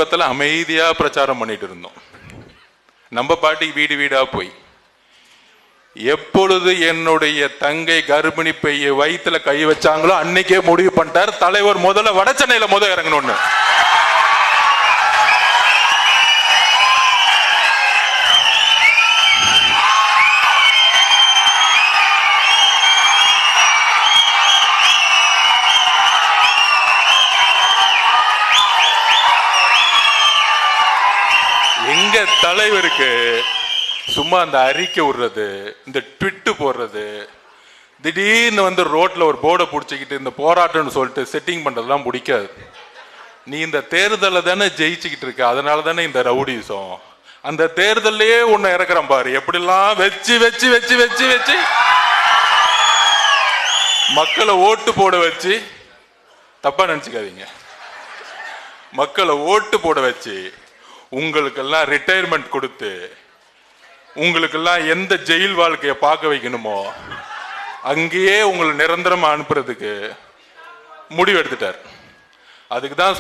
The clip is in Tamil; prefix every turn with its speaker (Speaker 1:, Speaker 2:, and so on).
Speaker 1: பக்கத்துல அமைதியா பிரச்சாரம் பண்ணிட்டு இருந்தோம். நம்ம பாட்டிக்கு வீடு வீடா போய் எப்பொழுது என்னுடைய தங்கை கர்ப்பிணி பைய வயிற்றுல கை வச்சாங்களோ அன்னைக்கே முடிவு பண்ணிட்டார் தலைவர் முதல்ல வடசென்னையில இறங்கணும்னு. எங்க தலைவருக்கு சும்மா அந்த அறிக்கை விடுறது, இந்த ட்விட்டு போடுறது, திடீர்னு ரோட்ல ஒரு போர்டை பிடிச்சிக்கிட்டு இந்த போராட்டம்னு சொல்லிட்டு செட்டிங் பண்றதுலாம் பிடிக்காது. நீ இந்த தேர்தலை தானே ஜெயிச்சுக்கிட்டு இருக்க, அதனால தானே இந்த ரவுடிசம். அந்த தேர்தலையே உன்னை இறக்குறான் பாரு, எப்படிலாம் வச்சு வச்சு வச்சு வச்சு வச்சு மக்களை ஓட்டு போட வச்சு, தப்பா நினைச்சுக்காதீங்க, மக்களை ஓட்டு போட வச்சு உங்களுக்கெல்லாம் ரிட்டையர்மெண்ட் கொடுத்து உங்களுக்கெல்லாம் எந்த ஜெயில் வாழ்க்கையை பார்க்க வைக்கணுமோ அங்கேயே உங்களை நிரந்தரமா அனுப்புறதுக்கு முடிவு எடுத்துட்டார். அதுக்கு தான்